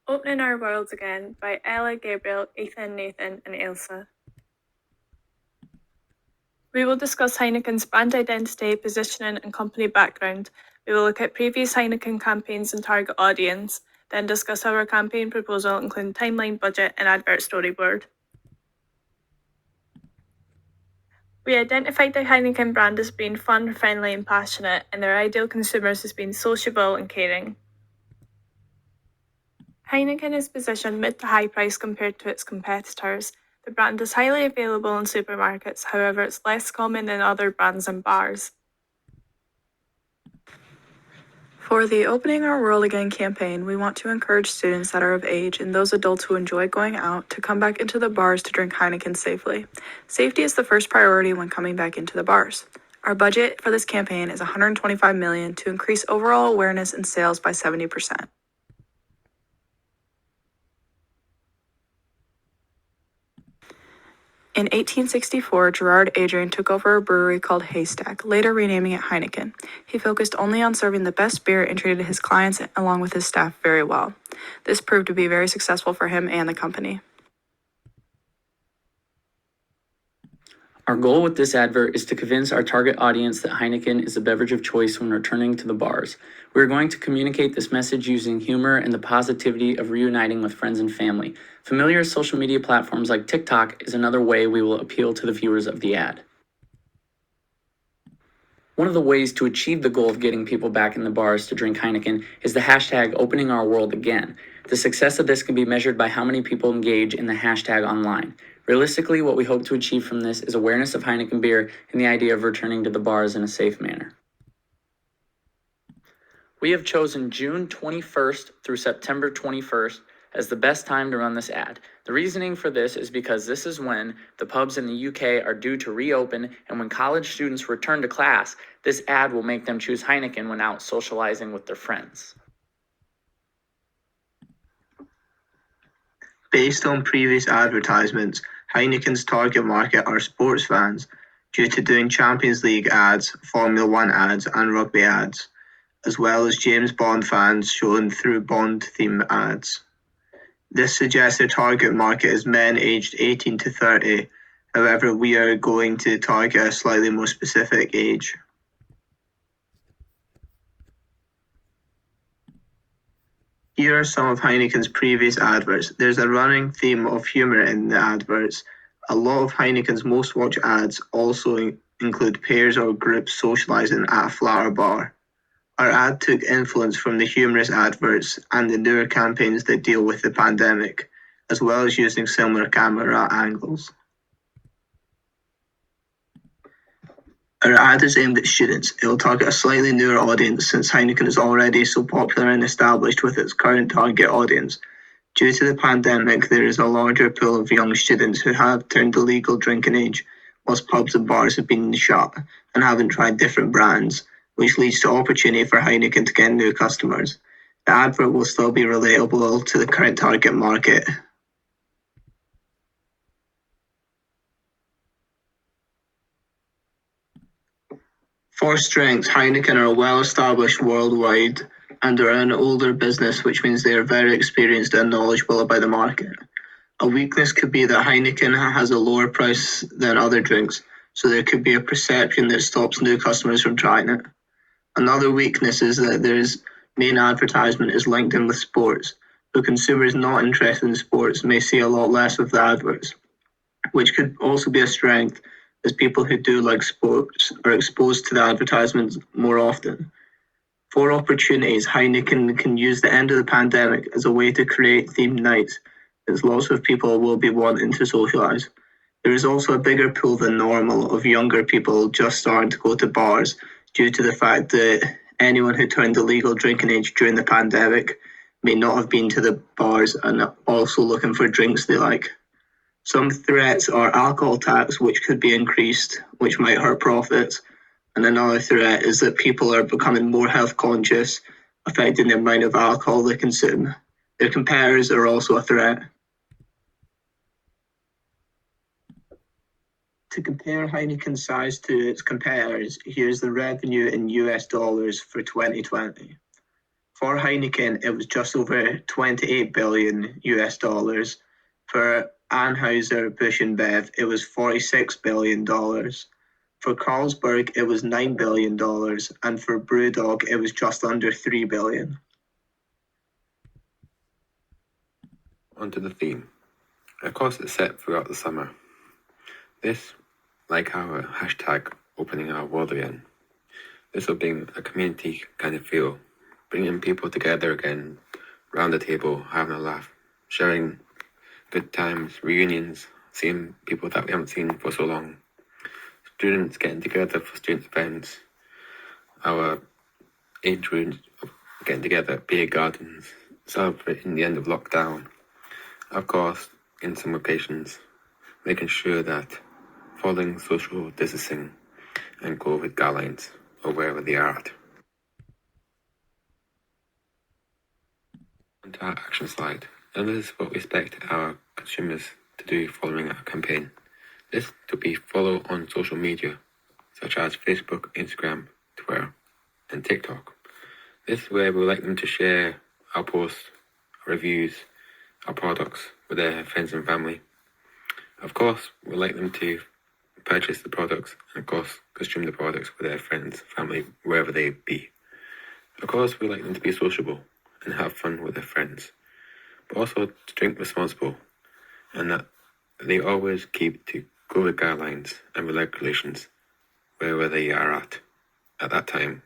Opening Our Worlds Again by Ella, Gabriel, Ethan, Nathan, and Ailsa. We will discuss Heineken's brand identity, positioning, and company background. We will look at previous Heineken campaigns and target audience, then discuss our campaign proposal, including timeline, budget, and advert storyboard. We identified the Heineken brand as being fun, friendly, and passionate, and their ideal consumers as being sociable and caring. Heineken is positioned mid to high price compared to its competitors. The brand is highly available in supermarkets, however, it's less common than other brands and bars. For the Opening Our World Again campaign, we want to encourage students that are of age and those adults who enjoy going out to come back into the bars to drink Heineken safely. Safety is the first priority when coming back into the bars. Our budget for this campaign is $125 million to increase overall awareness and sales by 70%. In 1864, Gerard Adrian took over a brewery called Haystack, later renaming it Heineken. He focused only on serving the best beer and treated his clients along with his staff very well. This proved to be very successful for him and the company. Our goal with this advert is to convince our target audience that Heineken is the beverage of choice when returning to the bars. We are going to communicate this message using humor and the positivity of reuniting with friends and family. Familiar social media platforms like TikTok is another way we will appeal to the viewers of the ad. One of the ways to achieve the goal of getting people back in the bars to drink Heineken is the hashtag Opening Our World Again. The success of this can be measured by how many people engage in the hashtag online. Realistically, what we hope to achieve from this is awareness of Heineken beer and the idea of returning to the bars in a safe manner. We have chosen June 21st through September 21st as the best time to run this ad. The reasoning for this is because this is when the pubs in the UK are due to reopen, and when college students return to class, this ad will make them choose Heineken when out socializing with their friends. Based on previous advertisements, Heineken's target market are sports fans due to doing Champions League ads, Formula One ads, and rugby ads, as well as James Bond fans shown through Bond-themed ads. This suggests their target market is men aged 18 to 30. However, we are going to target a slightly more specific age. Here are some of Heineken's previous adverts. There's a running theme of humor in the adverts. A lot of Heineken's most watched ads also include pairs or groups socializing at a flat or bar. Our ad took influence from the humorous adverts and the newer campaigns that deal with the pandemic, as well as using similar camera angles. Our ad is aimed at students. It will target a slightly newer audience since Heineken is already so popular and established with its current target audience. Due to the pandemic, there is a larger pool of young students who have turned the legal drinking age, whilst pubs and bars have been shut and haven't tried different brands, which leads to opportunity for Heineken to get new customers. The advert will still be relatable to the current target market. For strength, Heineken are well established worldwide and are an older business, which means they are very experienced and knowledgeable about the market. A weakness could be that Heineken has a lower price than other drinks, so there could be a perception that stops new customers from trying it. Another weakness is that their main advertisement is linked in with sports, so consumers not interested in sports may see a lot less of the adverts, which could also be a strength as people who do like sports are exposed to the advertisements more often. For opportunities, Heineken can use the end of the pandemic as a way to create themed nights, as lots of people will be wanting to socialise. There is also a bigger pool than normal of younger people just starting to go to bars due to the fact that anyone who turned the legal drinking age during the pandemic may not have been to the bars and also looking for drinks they like. Some threats are alcohol tax, which could be increased, which might hurt profits. And another threat is that people are becoming more health conscious, affecting the amount of alcohol they consume. Their competitors are also a threat. To compare Heineken's size to its competitors, here's the revenue in US dollars for 2020. For Heineken, it was just over 28 billion US dollars. For Anheuser-Busch InBev, it was $46 billion. For Carlsberg, it was $9 billion, and for Brewdog, it was just under $3 billion. Onto the theme. Of course, it's set throughout the summer. This, like our hashtag opening our world again, this will bring a community kind of feel, bringing people together again, round the table, having a laugh, sharing good times, reunions, seeing people that we haven't seen for so long, students getting together for student events, our age groups getting together at beer gardens, celebrating the end of lockdown. Of course, in some occasions, making sure that following social distancing and COVID guidelines or wherever they are at. Onto our action slide. And this is what we expect our consumers to do following our campaign. This to be follow on social media, such as Facebook, Instagram, Twitter, and TikTok. This is where we would like them to share our posts, our reviews, our products with their friends and family. Of course, we'd like them to purchase the products and, of course, consume the products with their friends, family, wherever they be. Of course, we like them to be sociable and have fun with their friends, but also to drink responsible, and that they always keep to COVID guidelines and regulations wherever they are at that time.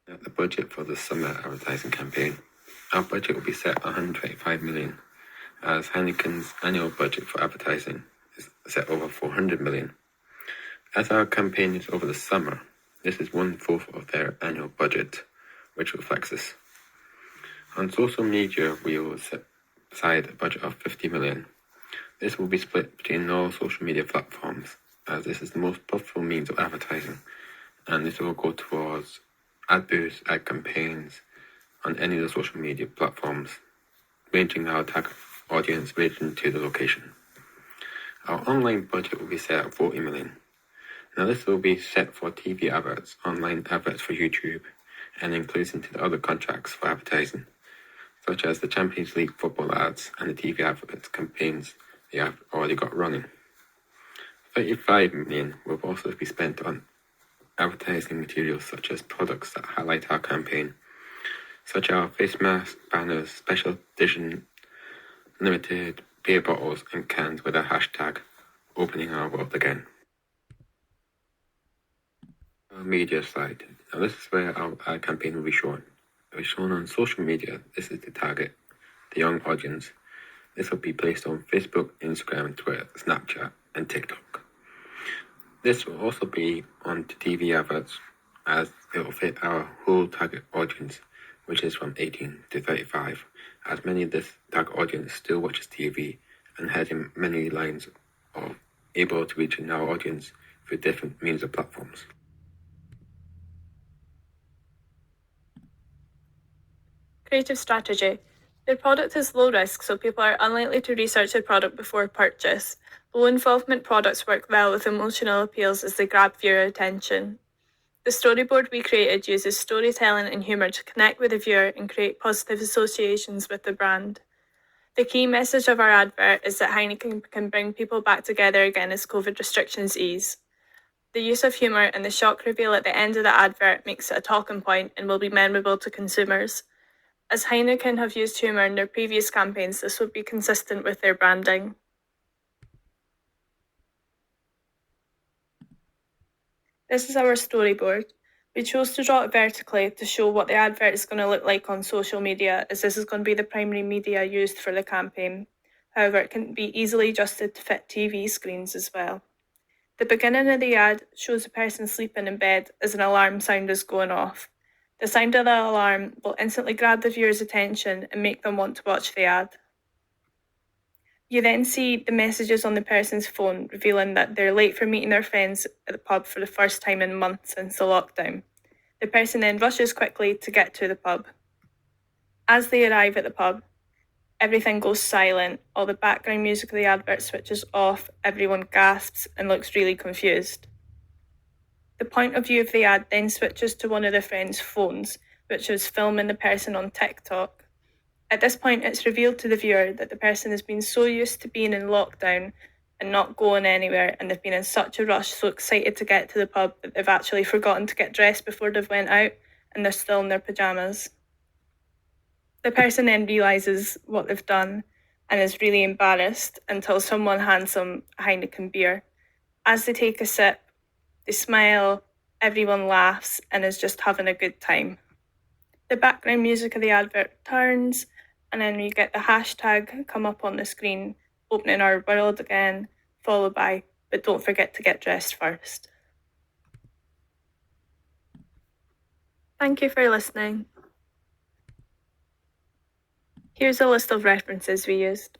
At the budget for the summer advertising campaign, our budget will be set at 125 million, as Heineken's annual budget for advertising is set over 400 million. As our campaign is over the summer, this is 1/4 of their annual budget, which reflects this. On social media, we will set aside a budget of 50 million. This will be split between all social media platforms, as this is the most profitable means of advertising, and this will go towards ad boosts, ad campaigns on any of the social media platforms, ranging our target audience ranging to the location. Our online budget will be set at 40 million. Now this will be set for TV adverts, online adverts for YouTube, and includes into the other contracts for advertising, such as the Champions League football ads and the TV adverts campaigns they have already got running. 35 million will also be spent on advertising materials such as products that highlight our campaign, such as face masks, banners, special edition, limited beer bottles and cans with our hashtag opening our world again. Our media slide. Now this is where our campaign will be shown. It will be shown on social media. This is the target, the young audience. This will be placed on Facebook, Instagram, Twitter, Snapchat, and TikTok. This will also be on TV adverts, as it will fit our whole target audience, which is from 18 to 35, as many of this target audience still watches TV and has many lines of able to reach our audience through different means of platforms. Creative strategy. Their product is low risk, so people are unlikely to research the product before purchase. Low involvement products work well with emotional appeals as they grab viewer attention. The storyboard we created uses storytelling and humour to connect with the viewer and create positive associations with the brand. The key message of our advert is that Heineken can bring people back together again as COVID restrictions ease. The use of humour and the shock reveal at the end of the advert makes it a talking point and will be memorable to consumers. As Heineken have used humour in their previous campaigns, this will be consistent with their branding. This is our storyboard. We chose to draw it vertically to show what the advert is going to look like on social media, as this is going to be the primary media used for the campaign. However, it can be easily adjusted to fit TV screens as well. The beginning of the ad shows a person sleeping in bed as an alarm sound is going off. The sound of the alarm will instantly grab the viewer's attention and make them want to watch the ad. You then see the messages on the person's phone revealing that they're late for meeting their friends at the pub for the first time in months since the lockdown. The person then rushes quickly to get to the pub. As they arrive at the pub, everything goes silent, all the background music of the advert switches off, everyone gasps and looks really confused. The point of view of the ad then switches to one of the friends' phones, which is filming the person on TikTok. At this point, it's revealed to the viewer that the person has been so used to being in lockdown and not going anywhere, and they've been in such a rush, so excited to get to the pub, that they've actually forgotten to get dressed before they've went out, and they're still in their pyjamas. The person then realises what they've done and is really embarrassed until someone hands them a Heineken beer. As they take a sip, they smile, everyone laughs, and is just having a good time. The background music of the advert turns, and then we get the hashtag come up on the screen, opening our world again, followed by, but don't forget to get dressed first. Thank you for listening. Here's a list of references we used.